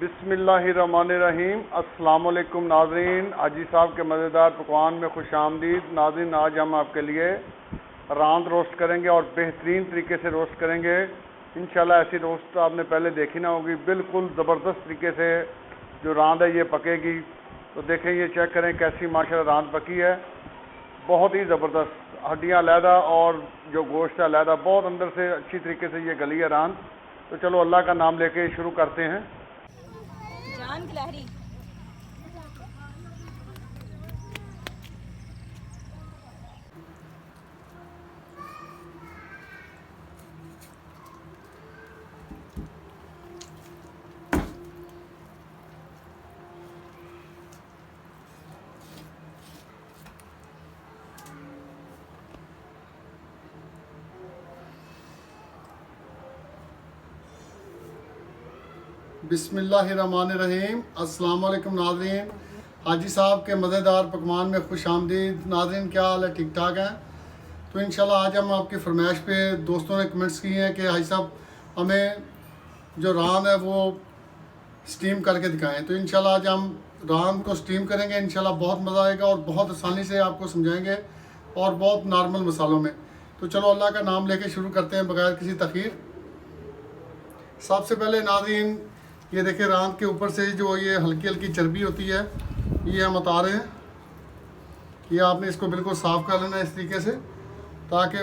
बिस्मिल्लाहिर्रहमानिर्रहीम। अस्सलाम वालेकुम नाज़रीन, हाजी साहब के मज़ेदार पकवान में खुश आमदीद। नाज़रीन, आज हम आपके लिए रांद रोस्ट करेंगे और बेहतरीन तरीके से रोस्ट करेंगे इंशाल्लाह। ऐसी रोस्ट आपने पहले देखी ना होगी। बिल्कुल ज़बरदस्त तरीके से जो रांद है ये पकेगी। तो देखें, ये चेक करें कैसी माशाल्लाह रांद पकी है। बहुत ही ज़बरदस्त, हड्डियाँ अलहदा और जो गोश्त है अलहदा, बहुत अंदर से अच्छी तरीके से ये गली है रांद। तो चलो अल्लाह का नाम लेके शुरू करते हैं। जान गिलहरी बिस्मिल्लाहिर्रहमानिर्रहीम। अस्सलाम वालेकुम नाज़रीन, हाजी साहब के मज़ेदार पकवान में खुश आमदीद। नाज़रीन, क्या हाल है? ठीक ठाक है? तो इंशाल्लाह आज हम आपकी फरमाइश पे दोस्तों ने कमेंट्स किए हैं कि हाजी साहब हमें जो रान है वो स्टीम करके दिखाएं। तो इंशाल्लाह आज हम रान को स्टीम करेंगे। इंशाल्लाह बहुत मज़ा आएगा और बहुत आसानी से आपको समझाएंगे और बहुत नॉर्मल मसालों में। तो चलो अल्लाह का नाम लेके शुरू करते हैं बगैर किसी तखीर। सबसे पहले नाज़रीन, ये देखिए रांद के ऊपर से जो ये हल्की हल्की चर्बी होती है ये हम उतार रहे हैं। ये आपने इसको बिल्कुल साफ़ कर लेना इस तरीके से, ताकि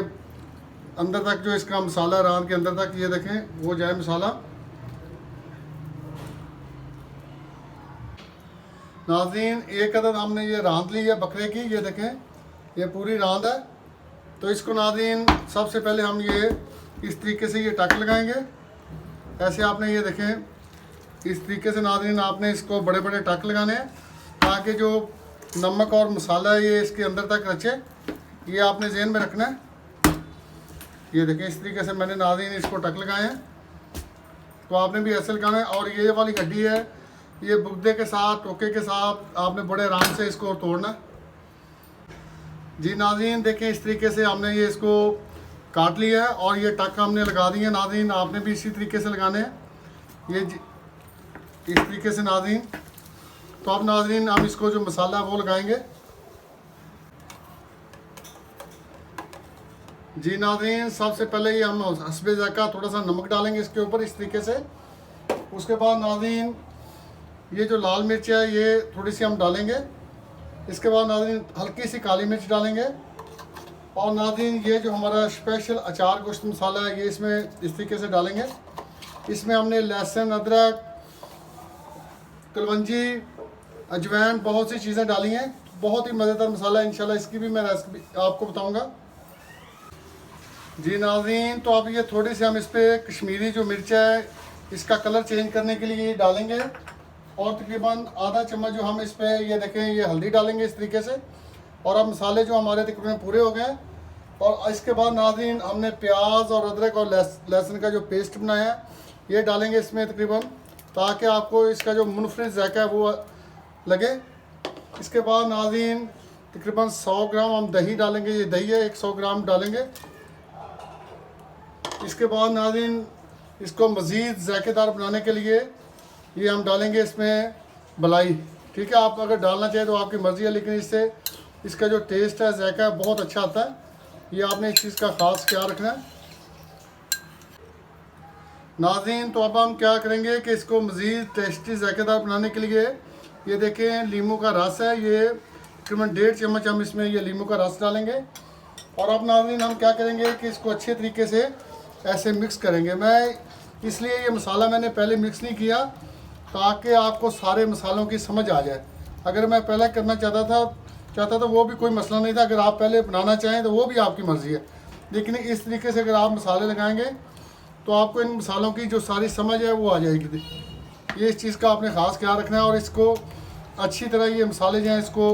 अंदर तक जो इसका मसाला रांद के अंदर तक ये देखें वो जाए मसाला। नाज़रीन, एक अदद हमने ये रांद ली है बकरे की, ये देखें ये पूरी रांद है। तो इसको नाज़रीन सबसे पहले हम ये इस तरीके से ये टक लगाएंगे। ऐसे आपने ये देखें इस तरीके से नाज़रीन आपने इसको बड़े बड़े टक लगाने हैं, ताकि जो नमक और मसाला है ये इसके अंदर तक रचे। ये आपने ज़हन में रखना है। ये देखें इस तरीके से मैंने नाज़रीन इसको टक लगाए हैं। तो आपने भी ऐसे लगाना है। और ये वाली हड्डी है ये बुगदे के साथ, टोके के साथ आपने बड़े आराम से इसको तोड़ना। जी नाज़रीन, देखें इस तरीके से हमने ये इसको काट लिया है और ये टक हमने लगा दिए। नाज़रीन, आपने भी इसी तरीके से लगाने हैं, ये इस तरीके से नाज़रीन। तो अब नाज़रीन हम इसको जो मसाला है वो लगाएंगे। जी नाज़रीन, सबसे पहले ये हम हस्बे ज़ायक़ा थोड़ा सा नमक डालेंगे इसके ऊपर इस तरीके से। उसके बाद नाज़रीन ये जो लाल मिर्च है ये थोड़ी सी हम डालेंगे। इसके बाद नाज़रीन हल्की सी काली मिर्च डालेंगे। और नाज़रीन ये जो हमारा स्पेशल अचार गोश्त मसाला है ये इसमें इस तरीके से डालेंगे। इसमें हमने लहसुन, अदरक, कलवंजी, अजवाइन, बहुत सी चीज़ें डाली हैं। बहुत ही मज़ेदार मसाला है। इंशाल्लाह इसकी भी मैं रेसिपी आपको बताऊंगा। जी नाज़रीन, तो अब ये थोड़ी सी हम इस पर कश्मीरी जो मिर्च है इसका कलर चेंज करने के लिए ये डालेंगे। और तकरीबन आधा चम्मच जो हम इस पर ये देखें ये हल्दी डालेंगे इस तरीके से। और अब मसाले जो हमारे तकरीबन पूरे हो गए। और इसके बाद नाज़रीन हमने प्याज और अदरक और लहसुन का जो पेस्ट बनाया है ये डालेंगे इसमें तकरीबन, ताकि आपको इसका जो मुनफरिद ज़ायक़ा है वो लगे। इसके बाद नाज़रीन तकरीबन 100 ग्राम हम दही डालेंगे। ये दही है 100 ग्राम डालेंगे। इसके बाद नाज़रीन इसको मज़ीद ज़ायक़ेदार बनाने के लिए ये हम डालेंगे इसमें मलाई। ठीक है, आप अगर डालना चाहें तो आपकी मर्ज़ी है, लेकिन इससे इसका जो टेस्ट है ज़ायक़ा है बहुत अच्छा आता है। ये आपने इस चीज़ का ख़ास ख्याल रखना है नाज़रीन। तो अब हम क्या करेंगे कि इसको मज़ीद टेस्टी ज़ायक़ेदार बनाने के लिए ये देखें लीमू का रस है, ये तकरीबन 1.5 चम्मच हम इसमें ये लीमू का रस डालेंगे। और अब नाज़रीन हम क्या करेंगे कि इसको अच्छे तरीके से ऐसे मिक्स करेंगे। मैं इसलिए ये मसाला मैंने पहले मिक्स नहीं किया ताकि आपको सारे मसालों की समझ आ जाए। अगर मैं पहले करना चाहता तो वो भी कोई मसला नहीं था। अगर आप पहले बनाना चाहें तो वो भी आपकी मर्ज़ी है, लेकिन इस तरीके से अगर आप मसाले लगाएंगे तो आपको इन मसालों की जो सारी समझ है वो आ जाएगी। ये इस चीज़ का आपने ख़ास ख्याल रखना है और इसको अच्छी तरह ये मसाले जो हैं इसको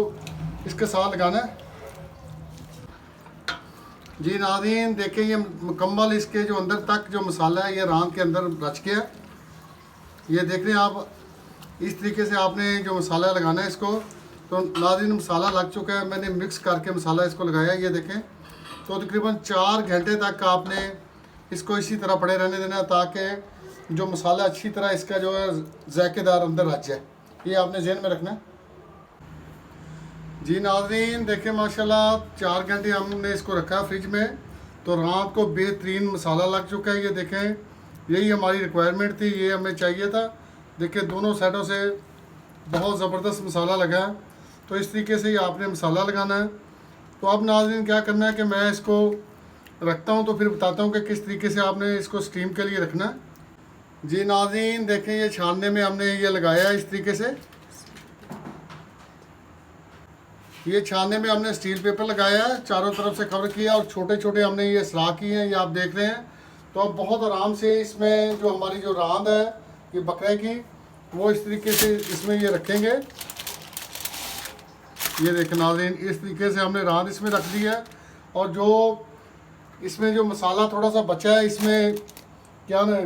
इसके साथ लगाना है। जी नाज़रीन, देखें ये मुकम्मल इसके जो अंदर तक जो मसाला है ये रांद के अंदर रच गया। ये देख रहे हैं आप, इस तरीके से आपने जो मसाला लगाना है इसको। तो नाज़रीन मसाला लग चुका है, मैंने मिक्स करके मसाला इसको लगाया। ये देखें, तो तकरीबन 4 घंटे तक आपने इसको इसी तरह पड़े रहने देना, ताकि जो मसाला अच्छी तरह इसका जो है जायकेदार अंदर आ जाए, ये आपने जहन में रखना है। जी नाज़रीन देखिए माशाल्लाह 4 घंटे हमने इसको रखा फ्रिज में, तो रात को बेहतरीन मसाला लग चुका है। ये देखें, यही हमारी रिक्वायरमेंट थी, ये हमें चाहिए था। देखिए दोनों साइडों से बहुत ज़बरदस्त मसाला लगा है। तो इस तरीके से ही आपने मसाला लगाना है। तो अब नाज़रीन क्या करना है कि मैं इसको रखता हूँ, तो फिर बताता हूँ कि किस तरीके से आपने इसको स्टीम के लिए रखना है। जी नाज़रीन देखें, ये छानने में हमने ये लगाया है इस तरीके से। ये छानने में हमने स्टील पेपर लगाया है, चारों तरफ से कवर किया और छोटे छोटे हमने ये सलाह किए हैं, ये आप देख रहे हैं। तो अब बहुत आराम से इसमें जो हमारी जो रांद है ये बकरे की, वो इस तरीके से इसमें ये रखेंगे। ये देखें नाज़रीन, इस तरीके से हमने रांद इसमें रख दी है। और जो इसमें जो मसाला थोड़ा सा बचा है इसमें क्या ना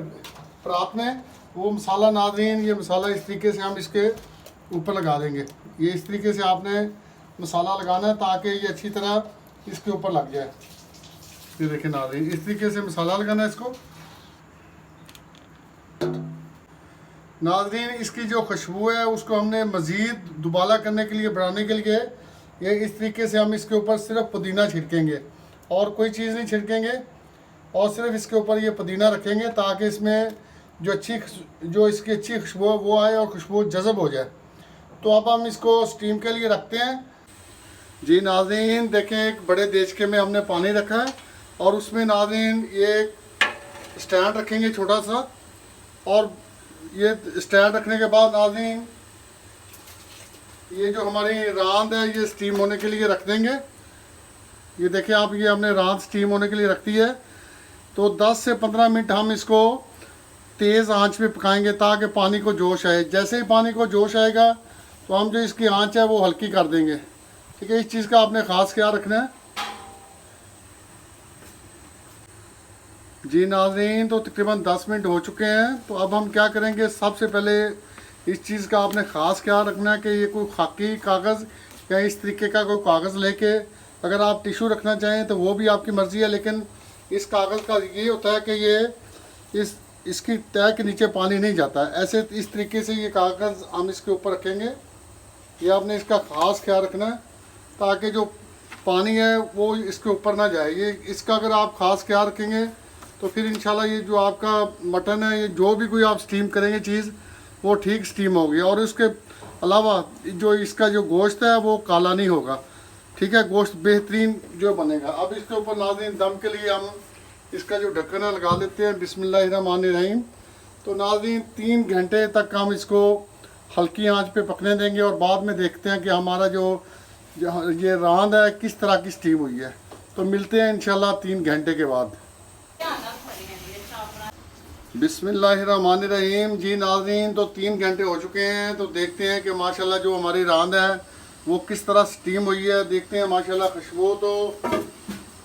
परात में, वो मसाला नाज़रीन, ये मसाला इस तरीके से हम इसके ऊपर लगा देंगे। ये इस तरीके से आपने मसाला लगाना है ताकि ये अच्छी तरह इसके ऊपर लग जाए। ये देखें नाज़रीन, इस तरीके से मसाला लगाना है इसको। नाज़रीन इसकी जो खुशबू है उसको हमने मज़ीद दुबाला करने के लिए, बढ़ाने के लिए, ये इस तरीके से हम इसके ऊपर सिर्फ पुदीना छिड़केंगे और कोई चीज़ नहीं छिड़केंगे, और सिर्फ इसके ऊपर ये पुदीना रखेंगे ताकि इसमें जो इसकी अच्छी खुशबू वो आए और खुशबू जज़ब हो जाए। तो अब हम इसको स्टीम के लिए रखते हैं। जी नाज़रीन देखें, एक बड़े देचके में हमने पानी रखा है और उसमें नाज़रीन ये स्टैंड रखेंगे छोटा सा, और ये स्टैंड रखने के बाद नाज़रीन ये जो हमारी रांद है ये स्टीम होने के लिए रख देंगे। ये देखिए आप, ये हमने रांद स्टीम होने के लिए रख दी है। तो 10 से 15 मिनट हम इसको तेज़ आंच पे पकाएंगे ताकि पानी को जोश आए। जैसे ही पानी को जोश आएगा तो हम जो इसकी आंच है वो हल्की कर देंगे। ठीक है, इस चीज़ का आपने ख़ास ख्याल रखना है। जी नाज़रीन तो तकरीबन 10 मिनट हो चुके हैं। तो अब हम क्या करेंगे, सबसे पहले इस चीज़ का आपने ख़ास ख्याल रखना है कि ये कोई खाकी कागज़ या इस तरीके का कोई कागज़ लेके, अगर आप टिशू रखना चाहें तो वो भी आपकी मर्ज़ी है, लेकिन इस कागज़ का ये होता है कि ये इसकी तह के नीचे पानी नहीं जाता है। ऐसे इस तरीके से ये कागज़ हम इसके ऊपर रखेंगे। ये आपने इसका ख़ास ख्याल रखना है ताकि जो पानी है वो इसके ऊपर ना जाए। ये इसका अगर आप ख़ास ख्याल रखेंगे तो फिर इंशाल्लाह ये जो आपका मटन है, ये जो भी कोई आप स्टीम करेंगे चीज़, वो ठीक स्टीम होगी। और उसके अलावा जो इसका जो गोश्त है वो काला नहीं होगा। ठीक है, गोश्त बेहतरीन जो बनेगा। अब इसके ऊपर नाज़रीन दम के लिए हम इसका जो ढक्कन है लगा लेते हैं। बिस्मिल्लाहिर्रहमानिर्रहीम। तो नाज़रीन 3 घंटे तक हम इसको हल्की आंच पे पकने देंगे और बाद में देखते हैं कि हमारा जो ये रांद है किस तरह की स्टीम हुई है। तो मिलते हैं इंशाल्लाह 3 घंटे के बाद। बिस्मिल्लाहिर्रहमानिर्रहीम। जी नाज़रीन तो 3 घंटे हो चुके हैं। तो देखते हैं कि माशाल्लाह जो हमारी रांद है वो किस तरह स्टीम हुई है। देखते हैं माशाल्लाह खुशबू तो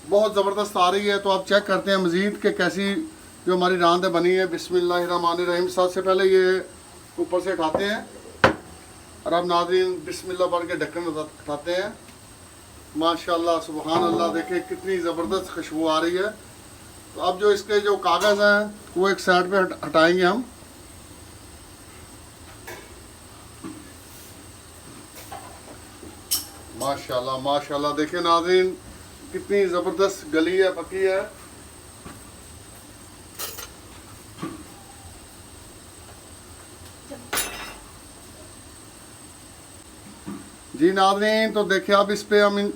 बहुत ज़बरदस्त आ रही है। तो आप चेक करते हैं मज़ीद कि कैसी जो हमारी रांद बनी है। बिस्मिल्लाहिर्रहमानिर्रहीम। सबसे पहले ये ऊपर से उठाते हैं और अब नाज़रीन बिस्मिल्लाह पढ़ के ढक्कन उठाते हैं। माशाल्लाह सुबहान अल्लाह, देखें कितनी ज़बरदस्त खुशबू आ रही है। तो अब जो इसके जो कागज़ हैं वो एक साइड पे हटाएंगे हम। माशाल्लाह माशाल्लाह, देखें नाज़रीन कितनी ज़बरदस्त गली है, पकी है। जी नाज़रीन तो देखिए अब इस पे हम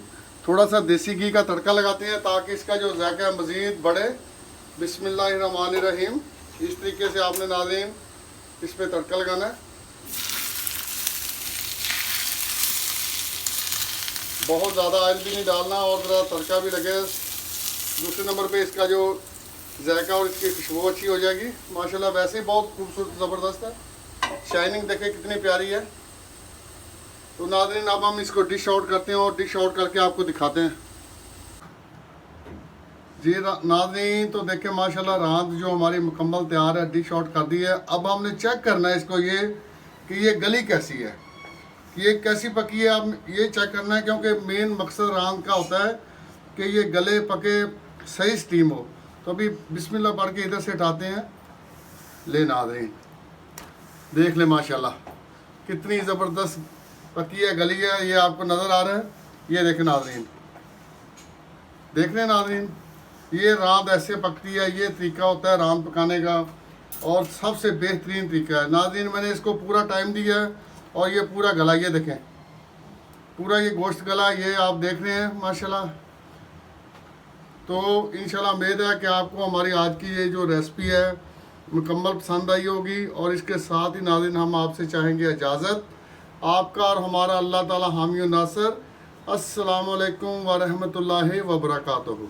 थोड़ा सा देसी घी का तड़का लगाते हैं ताकि इसका जो जायका मज़ीद बढ़े। बिस्मिल्लाहिर्रहमानिर्रहीम। इस तरीके से आपने नाज़रीन इस पे तड़का लगाना है। बहुत ज़्यादा ऑयल भी नहीं डालना और ज़रा तड़का भी लगे। दूसरे नंबर पे इसका जो जायका और इसकी खुशबू अच्छी हो जाएगी। माशाल्लाह वैसे ही बहुत खूबसूरत ज़बरदस्त है। शाइनिंग देखें कितनी प्यारी है। तो नाज़रीन अब हम इसको डिश आउट करते हैं और डिश आउट करके आपको दिखाते हैं। जी नाज़रीन तो देखें माशाल्लाह रांद जो हमारी मुकम्मल तैयार है, डिश आउट कर दी है। अब हमने चेक करना है इसको ये कि ये गली कैसी है, कि ये कैसी पकी है। अब ये चेक करना है क्योंकि मेन मकसद रांद का होता है कि ये गले पके सही स्टीम हो। तो अभी बिस्मिल्लाह पढ़ के इधर से हटाते हैं। ले नाज़रीन, देख ले माशाल्लाह कितनी ज़बरदस्त पकी है, गली है। ये आपको नज़र आ रहा है, ये देखें नाज़रीन, देख रहे हैं नाज़रीन, ये रांद ऐसे पकती है। ये तरीका होता है रांद पकाने का और सबसे बेहतरीन तरीका है नाज़रीन। मैंने इसको पूरा टाइम दिया है और ये पूरा गला, ये देखें पूरा ये गोश्त गला, ये आप देख रहे हैं माशाल्लाह। तो इंशाल्लाह उम्मीद है कि आपको हमारी आज की ये जो रेसिपी है मुकम्मल पसंद आई होगी। और इसके साथ ही नाज़रीन हम आपसे चाहेंगे इजाज़त, आपका और हमारा अल्लाह ताला हामी व नासर। अस्सलामु अलैकुम व रहमतुल्लाहि व बरकातुहू।